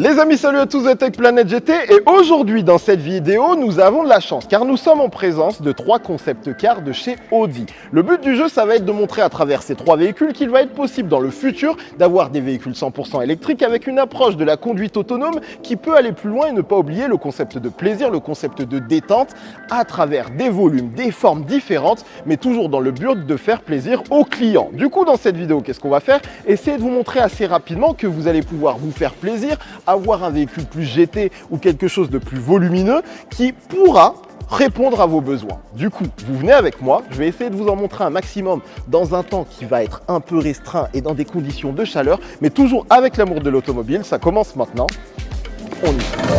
Les amis, salut à tous de Tech Planet GT et aujourd'hui dans cette vidéo nous avons de la chance car nous sommes en présence de 3 concept cars de chez Audi. Le but du jeu ça va être de montrer à travers ces 3 véhicules qu'il va être possible dans le futur d'avoir des véhicules 100% électriques avec une approche de la conduite autonome qui peut aller plus loin et ne pas oublier le concept de plaisir, le concept de détente à travers des volumes, des formes différentes mais toujours dans le but de faire plaisir aux clients. Du coup dans cette vidéo qu'est-ce qu'on va faire? Essayer de vous montrer assez rapidement que vous allez pouvoir vous faire plaisir, avoir un véhicule plus GT ou quelque chose de plus volumineux qui pourra répondre à vos besoins. Du coup, vous venez avec moi, je vais essayer de vous en montrer un maximum dans un temps qui va être un peu restreint et dans des conditions de chaleur, mais toujours avec l'amour de l'automobile. Ça commence maintenant. On y va.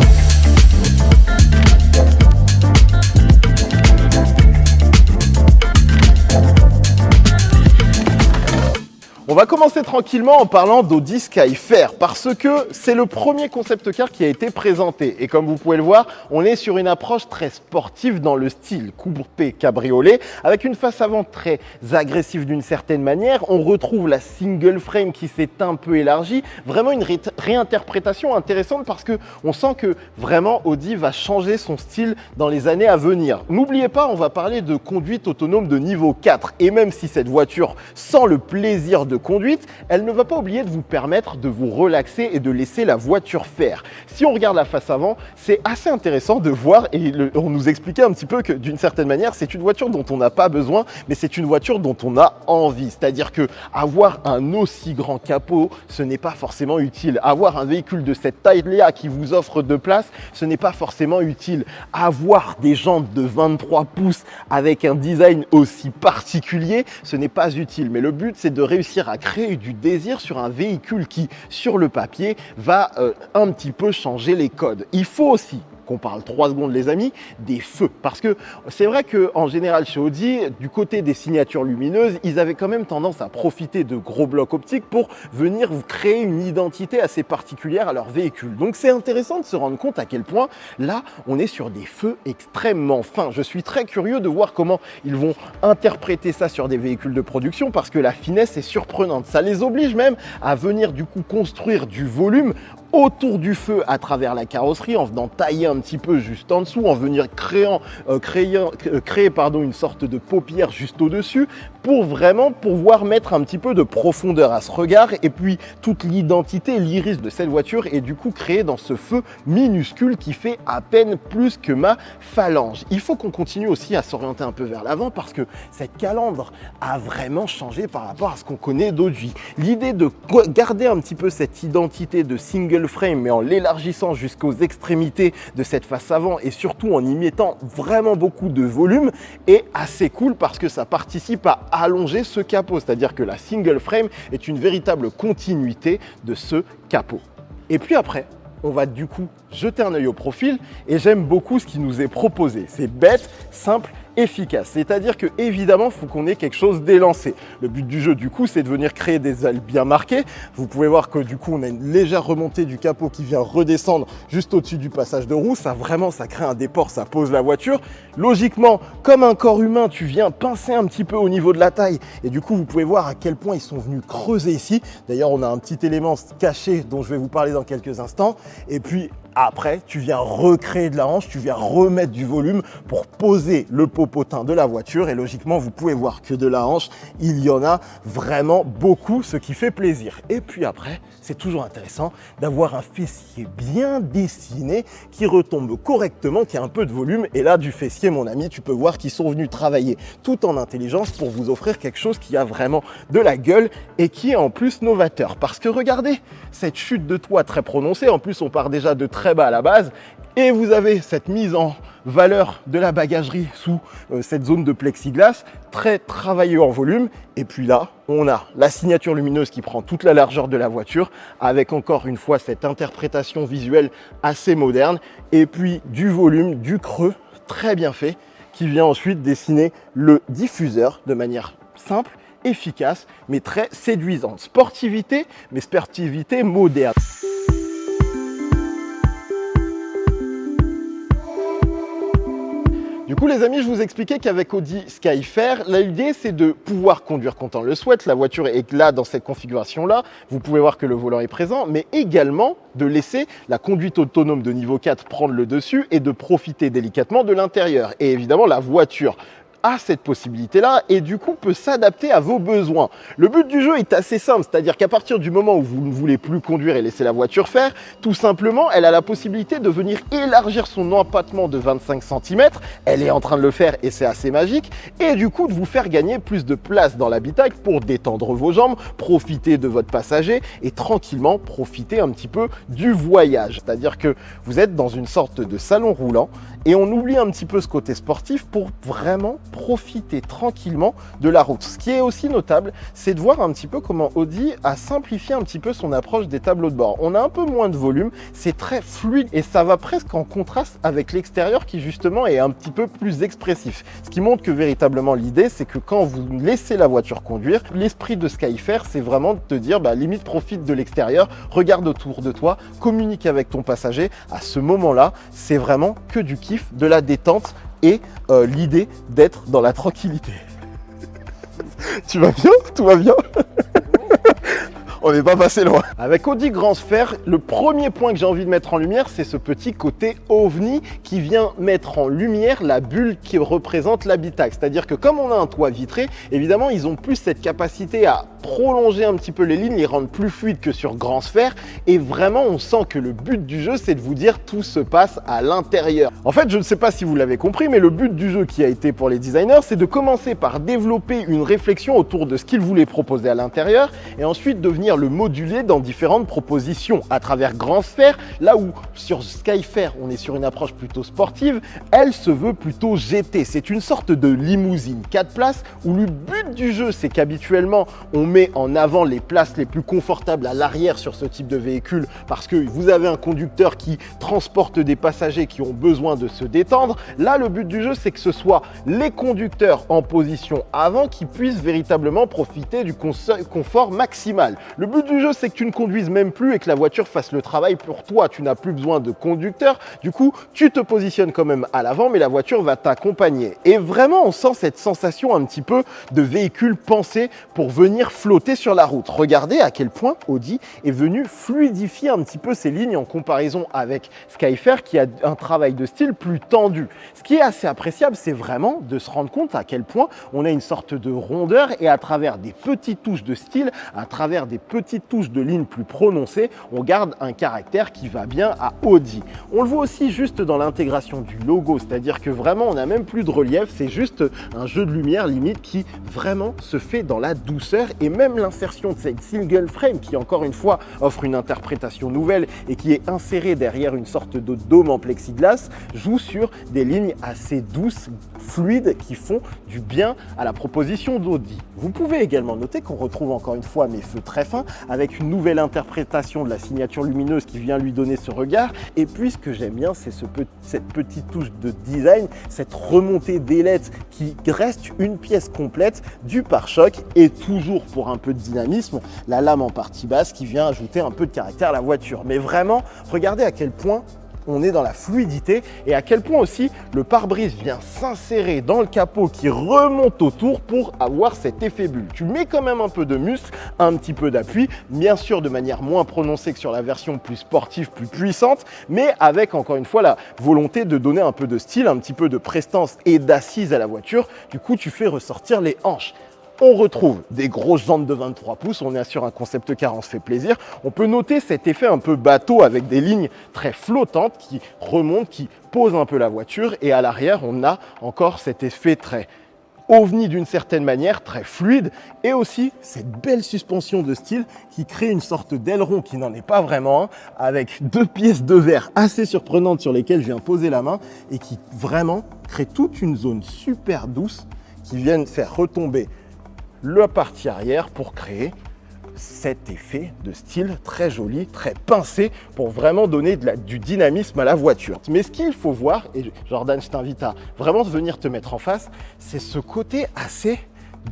On va commencer tranquillement en parlant d'Audi Skyfair parce que c'est le premier concept car qui a été présenté et comme vous pouvez le voir, on est sur une approche très sportive dans le style coupé cabriolet avec une face avant très agressive d'une certaine manière. On retrouve la single frame qui s'est un peu élargie, vraiment une réinterprétation intéressante parce que on sent que vraiment Audi va changer son style dans les années à venir. N'oubliez pas, on va parler de conduite autonome de niveau 4 et même si cette voiture sent le plaisir de conduite, elle ne va pas oublier de vous permettre de vous relaxer et de laisser la voiture faire. Si on regarde la face avant, c'est assez intéressant de voir et on nous expliquait un petit peu que d'une certaine manière, c'est une voiture dont on n'a pas besoin, mais c'est une voiture dont on a envie. C'est-à-dire que avoir un aussi grand capot, ce n'est pas forcément utile. Avoir un véhicule de cette taille-là qui vous offre de place, ce n'est pas forcément utile. Avoir des jantes de 23 pouces avec un design aussi particulier, ce n'est pas utile. Mais le but, c'est de réussir à créer du désir sur un véhicule qui, sur le papier, va un petit peu changer les codes. Il faut aussi qu'on parle 3 secondes les amis, des feux. Parce que c'est vrai qu'en général chez Audi, du côté des signatures lumineuses, ils avaient quand même tendance à profiter de gros blocs optiques pour venir vous créer une identité assez particulière à leur véhicule. Donc c'est intéressant de se rendre compte à quel point là, on est sur des feux extrêmement fins. Je suis très curieux de voir comment ils vont interpréter ça sur des véhicules de production parce que la finesse est surprenante. Ça les oblige même à venir du coup construire du volume autour du feu à travers la carrosserie en venant tailler un petit peu juste en dessous, en venir créer une sorte de paupière juste au-dessus pour vraiment pouvoir mettre un petit peu de profondeur à ce regard et puis toute l'identité, l'iris de cette voiture et du coup créer dans ce feu minuscule qui fait à peine plus que ma phalange. Il faut qu'on continue aussi à s'orienter un peu vers l'avant parce que cette calandre a vraiment changé par rapport à ce qu'on connaît d'Audi. L'idée de garder un petit peu cette identité de single frame mais en l'élargissant jusqu'aux extrémités de cette face avant et surtout en y mettant vraiment beaucoup de volume est assez cool parce que ça participe à allonger ce capot, c'est-à-dire que la single frame est une véritable continuité de ce capot. Et puis après, on va du coup jeter un œil au profil et j'aime beaucoup ce qui nous est proposé. C'est bête, simple, efficace. C'est-à-dire que évidemment, il faut qu'on ait quelque chose d'élancé. Le but du jeu, du coup, c'est de venir créer des ailes bien marquées. Vous pouvez voir que du coup, on a une légère remontée du capot qui vient redescendre juste au-dessus du passage de roue. Ça vraiment, ça crée un déport, ça pose la voiture. Logiquement, comme un corps humain, tu viens pincer un petit peu au niveau de la taille. Et du coup, vous pouvez voir à quel point ils sont venus creuser ici. D'ailleurs, on a un petit élément caché dont je vais vous parler dans quelques instants. Et puis, après, tu viens recréer de la hanche, tu viens remettre du volume pour poser le popotin de la voiture et logiquement, vous pouvez voir que de la hanche, il y en a vraiment beaucoup, ce qui fait plaisir. Et puis après, c'est toujours intéressant d'avoir un fessier bien dessiné qui retombe correctement, qui a un peu de volume. Et là, du fessier, mon ami, tu peux voir qu'ils sont venus travailler tout en intelligence pour vous offrir quelque chose qui a vraiment de la gueule et qui est en plus novateur. Parce que regardez, cette chute de toit très prononcée, en plus on part déjà de très bas à la base et vous avez cette mise en valeur de la bagagerie sous cette zone de plexiglas très travaillée en volume et puis là on a la signature lumineuse qui prend toute la largeur de la voiture avec encore une fois cette interprétation visuelle assez moderne et puis du volume, du creux très bien fait qui vient ensuite dessiner le diffuseur de manière simple, efficace mais très séduisante. Sportivité mais sportivité moderne. Du coup les amis, je vous expliquais qu'avec Audi Skyfair, l'idée c'est de pouvoir conduire quand on le souhaite. La voiture est là dans cette configuration-là. Vous pouvez voir que le volant est présent, mais également de laisser la conduite autonome de niveau 4 prendre le dessus et de profiter délicatement de l'intérieur. Et évidemment, la voiture a cette possibilité-là et du coup peut s'adapter à vos besoins. Le but du jeu est assez simple, c'est-à-dire qu'à partir du moment où vous ne voulez plus conduire et laisser la voiture faire, tout simplement, elle a la possibilité de venir élargir son empattement de 25 cm. Elle est en train de le faire et c'est assez magique. Et du coup, de vous faire gagner plus de place dans l'habitacle pour détendre vos jambes, profiter de votre passager et tranquillement profiter un petit peu du voyage. C'est-à-dire que vous êtes dans une sorte de salon roulant et on oublie un petit peu ce côté sportif pour vraiment profiter tranquillement de la route. Ce qui est aussi notable, c'est de voir un petit peu comment Audi a simplifié un petit peu son approche des tableaux de bord. On a un peu moins de volume, c'est très fluide et ça va presque en contraste avec l'extérieur qui justement est un petit peu plus expressif. Ce qui montre que véritablement l'idée, c'est que quand vous laissez la voiture conduire, l'esprit de Skyfair, c'est vraiment de te dire, limite profite de l'extérieur, regarde autour de toi, communique avec ton passager. À ce moment-là, c'est vraiment que du kiff, de la détente et l'idée d'être dans la tranquillité. Tu vas bien? Tout va bien? On n'est pas passé loin. Avec Audi Grand Sphere, le premier point que j'ai envie de mettre en lumière, c'est ce petit côté ovni qui vient mettre en lumière la bulle qui représente l'habitacle. C'est-à-dire que comme on a un toit vitré, évidemment, ils ont plus cette capacité à prolonger un petit peu les lignes, les rendre plus fluides que sur Grand Sphere. Et vraiment, on sent que le but du jeu, c'est de vous dire tout se passe à l'intérieur. En fait, je ne sais pas si vous l'avez compris, mais le but du jeu qui a été pour les designers, c'est de commencer par développer une réflexion autour de ce qu'ils voulaient proposer à l'intérieur et ensuite de venir le moduler dans différentes propositions à travers Grand Sphere. Là où sur Skyfair, on est sur une approche plutôt sportive, elle se veut plutôt GT. C'est une sorte de limousine 4 places où le but du jeu, c'est qu'habituellement, on met en avant les places les plus confortables à l'arrière sur ce type de véhicule parce que vous avez un conducteur qui transporte des passagers qui ont besoin de se détendre. Là, le but du jeu, c'est que ce soit les conducteurs en position avant qui puissent véritablement profiter du confort maximal. Le but du jeu, c'est que tu ne conduises même plus et que la voiture fasse le travail pour toi. Tu n'as plus besoin de conducteur. Du coup, tu te positionnes quand même à l'avant, mais la voiture va t'accompagner. Et vraiment, on sent cette sensation un petit peu de véhicule pensé pour venir flotter sur la route. Regardez à quel point Audi est venu fluidifier un petit peu ses lignes en comparaison avec Skyfair qui a un travail de style plus tendu. Ce qui est assez appréciable, c'est vraiment de se rendre compte à quel point on a une sorte de rondeur et à travers des petites touches de style, à travers des petites touches de ligne plus prononcées, on garde un caractère qui va bien à Audi. On le voit aussi juste dans l'intégration du logo, c'est-à-dire que vraiment on n'a même plus de relief, c'est juste un jeu de lumière limite qui vraiment se fait dans la douceur et même l'insertion de cette single frame qui encore une fois offre une interprétation nouvelle et qui est insérée derrière une sorte de dôme en plexiglas joue sur des lignes assez douces, fluides qui font du bien à la proposition d'Audi. Vous pouvez également noter qu'on retrouve encore une fois mes feux très fins avec une nouvelle interprétation de la signature lumineuse qui vient lui donner ce regard. Et puis ce que j'aime bien, c'est cette petite touche de design, cette remontée d'ailettes qui reste une pièce complète du pare-choc et toujours pour un peu de dynamisme, la lame en partie basse qui vient ajouter un peu de caractère à la voiture. Mais vraiment, regardez à quel point on est dans la fluidité et à quel point aussi le pare-brise vient s'insérer dans le capot qui remonte autour pour avoir cet effet bulle. Tu mets quand même un peu de muscle, un petit peu d'appui, bien sûr de manière moins prononcée que sur la version plus sportive, plus puissante, mais avec encore une fois la volonté de donner un peu de style, un petit peu de prestance et d'assise à la voiture. Du coup, tu fais ressortir les hanches. On retrouve des grosses jantes de 23 pouces, on est sur un concept car on se fait plaisir. On peut noter cet effet un peu bateau avec des lignes très flottantes qui remontent, qui posent un peu la voiture. Et à l'arrière, on a encore cet effet très ovni d'une certaine manière, très fluide. Et aussi cette belle suspension de style qui crée une sorte d'aileron qui n'en est pas vraiment un, avec deux pièces de verre assez surprenantes sur lesquelles je viens poser la main et qui vraiment crée toute une zone super douce qui viennent faire retomber la partie arrière pour créer cet effet de style très joli, très pincé pour vraiment donner du dynamisme à la voiture. Mais ce qu'il faut voir, et Jordan, je t'invite à vraiment venir te mettre en face, c'est ce côté assez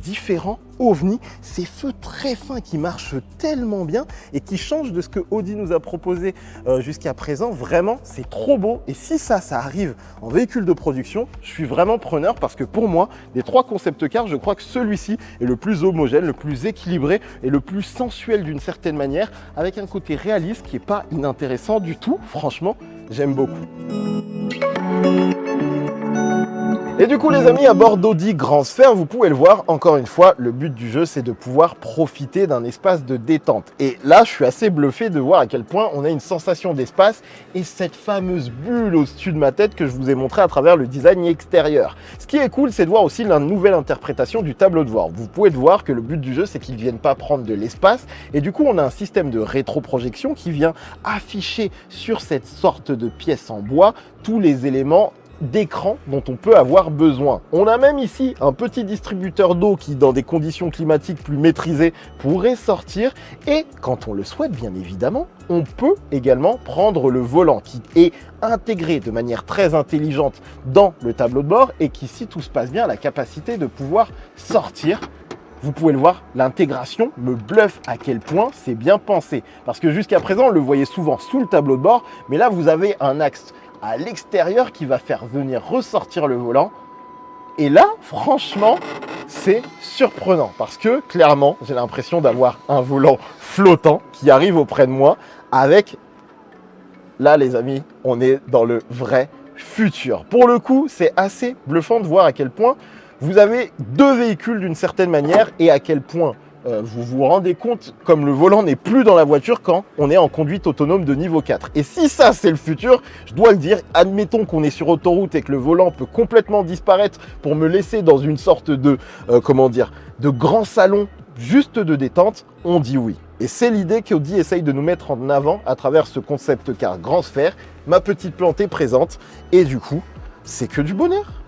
différents OVNI, ces feux très fins qui marchent tellement bien et qui changent de ce que Audi nous a proposé jusqu'à présent. Vraiment, c'est trop beau. Et si ça arrive en véhicule de production, je suis vraiment preneur parce que pour moi, des 3 concept cars, je crois que celui-ci est le plus homogène, le plus équilibré et le plus sensuel d'une certaine manière, avec un côté réaliste qui n'est pas inintéressant du tout. Franchement, j'aime beaucoup. Et du coup les amis, à bord d'Audi Grand Sphere, vous pouvez le voir, encore une fois, le but du jeu c'est de pouvoir profiter d'un espace de détente. Et là je suis assez bluffé de voir à quel point on a une sensation d'espace et cette fameuse bulle au-dessus de ma tête que je vous ai montré à travers le design extérieur. Ce qui est cool, c'est de voir aussi la nouvelle interprétation du tableau de bord. Vous pouvez voir que le but du jeu c'est qu'ils ne viennent pas prendre de l'espace et du coup on a un système de rétroprojection qui vient afficher sur cette sorte de pièce en bois tous les éléments d'écran dont on peut avoir besoin. On a même ici un petit distributeur d'eau qui, dans des conditions climatiques plus maîtrisées, pourrait sortir. Et quand on le souhaite, bien évidemment, on peut également prendre le volant qui est intégré de manière très intelligente dans le tableau de bord et qui, si tout se passe bien, a la capacité de pouvoir sortir. Vous pouvez le voir, l'intégration me bluffe à quel point c'est bien pensé. Parce que jusqu'à présent, on le voyait souvent sous le tableau de bord, mais là, vous avez un axe à l'extérieur qui va faire venir ressortir le volant. Et là, franchement, c'est surprenant parce que clairement, j'ai l'impression d'avoir un volant flottant qui arrive auprès de moi avec... Là, les amis, on est dans le vrai futur. Pour le coup, c'est assez bluffant de voir à quel point vous avez 2 véhicules d'une certaine manière et à quel point vous vous rendez compte comme le volant n'est plus dans la voiture quand on est en conduite autonome de niveau 4. Et si ça c'est le futur, je dois le dire, admettons qu'on est sur autoroute et que le volant peut complètement disparaître pour me laisser dans une sorte de, de grand salon juste de détente, on dit oui. Et c'est l'idée qu'Audi essaye de nous mettre en avant à travers ce concept car Grand Sphere. Ma petite plante est présente et du coup, c'est que du bonheur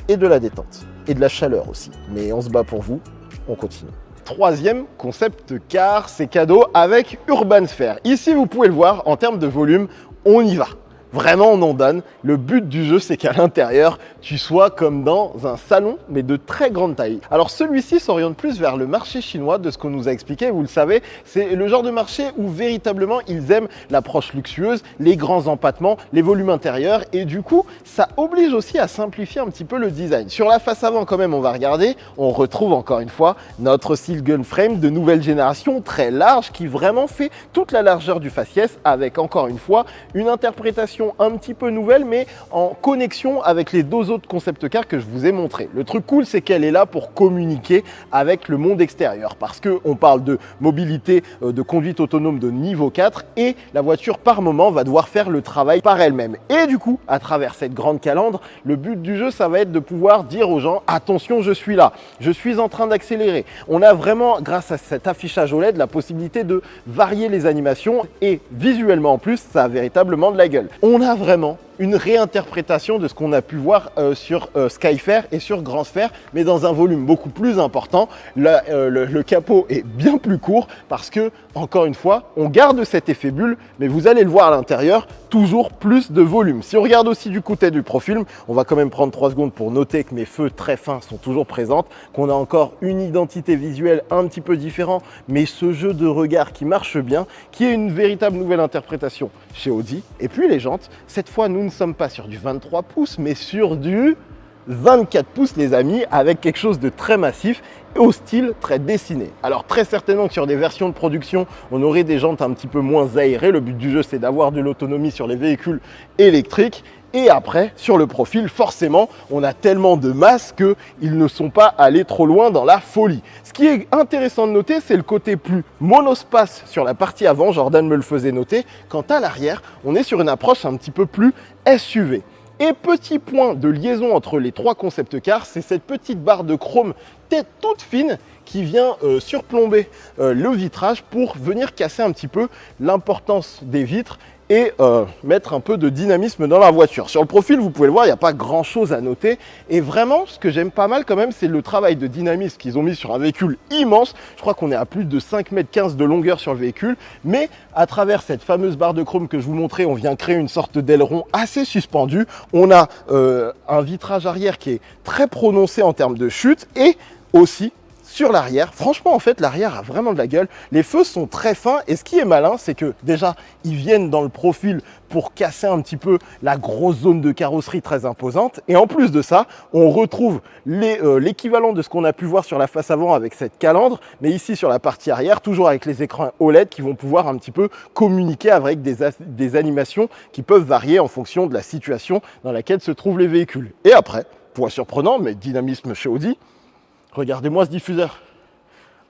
et de la détente et de la chaleur aussi. Mais on se bat pour vous, on continue. 3e concept car, c'est cadeau avec Urban Sphere. Ici, vous pouvez le voir, en termes de volume, on y va. Vraiment, on en donne. Le but du jeu, c'est qu'à l'intérieur, tu sois comme dans un salon, mais de très grande taille. Alors, celui-ci s'oriente plus vers le marché chinois, de ce qu'on nous a expliqué. Vous le savez, c'est le genre de marché où véritablement, ils aiment l'approche luxueuse, les grands empattements, les volumes intérieurs. Et du coup, ça oblige aussi à simplifier un petit peu le design. Sur la face avant, quand même, on va regarder. On retrouve encore une fois notre style gun frame de nouvelle génération, très large, qui vraiment fait toute la largeur du faciès, avec encore une fois, une interprétation un petit peu nouvelle mais en connexion avec les 2 autres concept cars que je vous ai montré. Le truc cool c'est qu'elle est là pour communiquer avec le monde extérieur parce qu'on parle de mobilité, de conduite autonome de niveau 4 et la voiture par moment va devoir faire le travail par elle-même. Et du coup, à travers cette grande calandre, le but du jeu ça va être de pouvoir dire aux gens attention je suis là, je suis en train d'accélérer. On a vraiment grâce à cet affichage OLED la possibilité de varier les animations et visuellement en plus ça a véritablement de la gueule. On a vraiment une réinterprétation de ce qu'on a pu voir sur Skyfair et sur Grand Sphere, mais dans un volume beaucoup plus important. Le capot est bien plus court parce que, encore une fois, on garde cet effet bulle, mais vous allez le voir à l'intérieur, toujours plus de volume. Si on regarde aussi du côté du profil, on va quand même prendre 3 secondes pour noter que mes feux très fins sont toujours présents, qu'on a encore une identité visuelle un petit peu différente, mais ce jeu de regard qui marche bien, qui est une véritable nouvelle interprétation chez Audi. Et puis les jantes, cette fois nous ne sommes pas sur du 23 pouces, mais sur du 24 pouces les amis, avec quelque chose de très massif et au style très dessiné. Alors très certainement que sur des versions de production, on aurait des jantes un petit peu moins aérées. Le but du jeu, c'est d'avoir de l'autonomie sur les véhicules électriques. Et après, sur le profil, forcément, on a tellement de masse qu'ils ne sont pas allés trop loin dans la folie. Ce qui est intéressant de noter, c'est le côté plus monospace sur la partie avant. Jordan me le faisait noter. Quant à l'arrière, on est sur une approche un petit peu plus SUV. Et petit point de liaison entre les 3 concept cars, c'est cette petite barre de chrome toute fine qui vient surplomber le vitrage pour venir casser un petit peu l'importance des vitres et mettre un peu de dynamisme dans la voiture. Sur le profil, vous pouvez le voir, il n'y a pas grand chose à noter. Et vraiment, ce que j'aime pas mal quand même, c'est le travail de dynamisme qu'ils ont mis sur un véhicule immense. Je crois qu'on est à plus de 5,15 m de longueur sur le véhicule. Mais à travers cette fameuse barre de chrome que je vous montrais, on vient créer une sorte d'aileron assez suspendu. On a un vitrage arrière qui est très prononcé en termes de chute et aussi sur l'arrière. Franchement, en fait, l'arrière a vraiment de la gueule. Les feux sont très fins et ce qui est malin, c'est que déjà, ils viennent dans le profil pour casser un petit peu la grosse zone de carrosserie très imposante. Et en plus de ça, on retrouve l'équivalent de ce qu'on a pu voir sur la face avant avec cette calandre, mais ici sur la partie arrière, toujours avec les écrans OLED qui vont pouvoir un petit peu communiquer avec des animations qui peuvent varier en fonction de la situation dans laquelle se trouvent les véhicules. Et après, point surprenant, mais dynamisme chez Audi, regardez-moi ce diffuseur.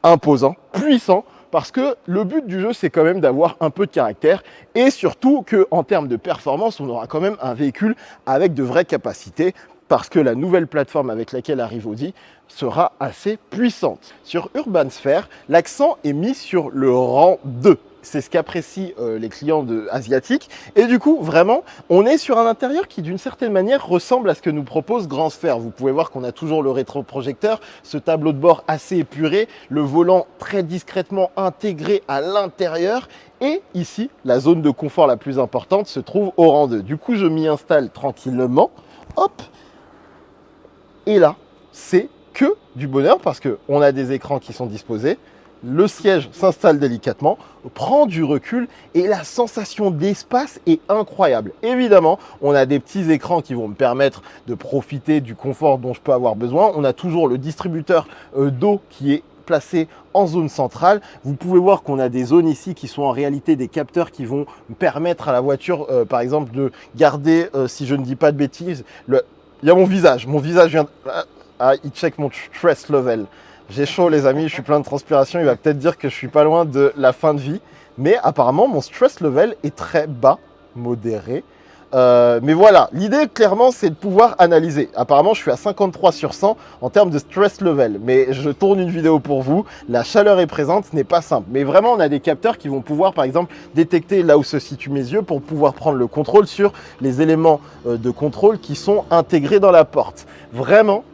Imposant, puissant, parce que le but du jeu, c'est quand même d'avoir un peu de caractère et surtout qu'en termes de performance, on aura quand même un véhicule avec de vraies capacités parce que la nouvelle plateforme avec laquelle arrive Audi sera assez puissante. Sur Urban Sphere, l'accent est mis sur le rang 2. C'est ce qu'apprécient les clients asiatiques. Et du coup, vraiment, on est sur un intérieur qui, d'une certaine manière, ressemble à ce que nous propose Grand Sphere. Vous pouvez voir qu'on a toujours le rétroprojecteur, ce tableau de bord assez épuré, le volant très discrètement intégré à l'intérieur. Et ici, la zone de confort la plus importante se trouve au rang 2. Du coup, je m'y installe tranquillement. Hop. Et là, c'est que du bonheur parce qu'on a des écrans qui sont disposés. Le siège s'installe délicatement, prend du recul et la sensation d'espace est incroyable. Évidemment, on a des petits écrans qui vont me permettre de profiter du confort dont je peux avoir besoin. On a toujours le distributeur d'eau qui est placé en zone centrale. Vous pouvez voir qu'on a des zones ici qui sont en réalité des capteurs qui vont permettre à la voiture, par exemple, de garder, si je ne dis pas de bêtises, il y a mon visage vient... Ah, il check mon stress level. J'ai chaud les amis, je suis plein de transpiration, il va peut-être dire que je suis pas loin de la fin de vie. Mais apparemment, mon stress level est très bas, modéré. Mais voilà, l'idée clairement, c'est de pouvoir analyser. Apparemment, je suis à 53 sur 100 en termes de stress level. Mais je tourne une vidéo pour vous, la chaleur est présente, ce n'est pas simple. Mais vraiment, on a des capteurs qui vont pouvoir, par exemple, détecter là où se situent mes yeux pour pouvoir prendre le contrôle sur les éléments de contrôle qui sont intégrés dans la porte. Vraiment,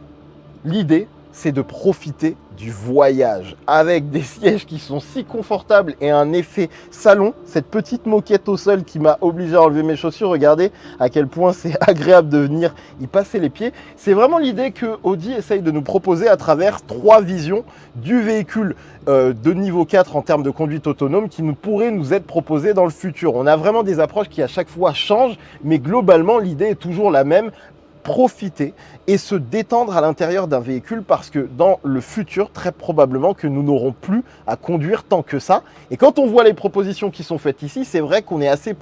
l'idée, c'est de profiter du voyage avec des sièges qui sont si confortables et un effet salon. Cette petite moquette au sol qui m'a obligé à enlever mes chaussures, regardez à quel point c'est agréable de venir y passer les pieds. C'est vraiment l'idée que Audi essaye de nous proposer à travers 3 visions du véhicule de niveau 4 en termes de conduite autonome qui pourrait nous être proposé dans le futur. On a vraiment des approches qui à chaque fois changent, mais globalement l'idée est toujours la même. Profiter et se détendre à l'intérieur d'un véhicule parce que dans le futur, très probablement que nous n'aurons plus à conduire tant que ça. Et quand on voit les propositions qui sont faites ici, c'est vrai qu'on est assez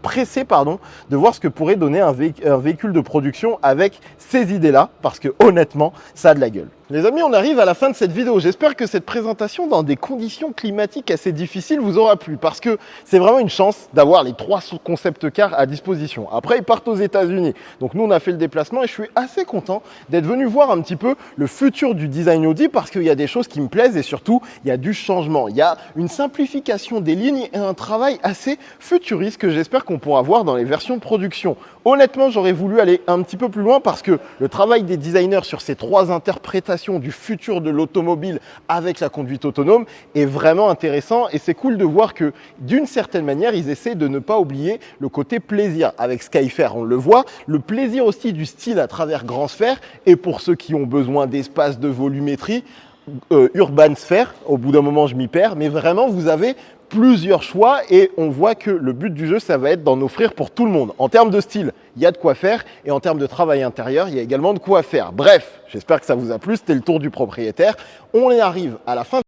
pressé de voir ce que pourrait donner un véhicule de production avec ces idées-là parce que honnêtement, ça a de la gueule. Les amis, on arrive à la fin de cette vidéo. J'espère que cette présentation dans des conditions climatiques assez difficiles vous aura plu parce que c'est vraiment une chance d'avoir les 3 concept cars à disposition. Après, ils partent aux États-Unis. Donc nous, on a fait le déplacement et je suis assez content d'être venu voir un petit peu le futur du design Audi parce qu'il y a des choses qui me plaisent et surtout, il y a du changement. Il y a une simplification des lignes et un travail assez futuriste que j'espère qu'on pourra voir dans les versions de production. Honnêtement, j'aurais voulu aller un petit peu plus loin parce que le travail des designers sur ces 3 interprétations du futur de l'automobile avec la conduite autonome est vraiment intéressant et c'est cool de voir que d'une certaine manière, ils essaient de ne pas oublier le côté plaisir. Avec Skyfair, on le voit, le plaisir aussi du style à travers Grand Sphere et pour ceux qui ont besoin d'espace, de volumétrie, Urban Sphere, au bout d'un moment je m'y perds, mais vraiment vous avez plusieurs choix et on voit que le but du jeu, ça va être d'en offrir pour tout le monde. En termes de style, il y a de quoi faire et en termes de travail intérieur, il y a également de quoi faire. Bref, j'espère que ça vous a plu, c'était le tour du propriétaire. On arrive à la fin.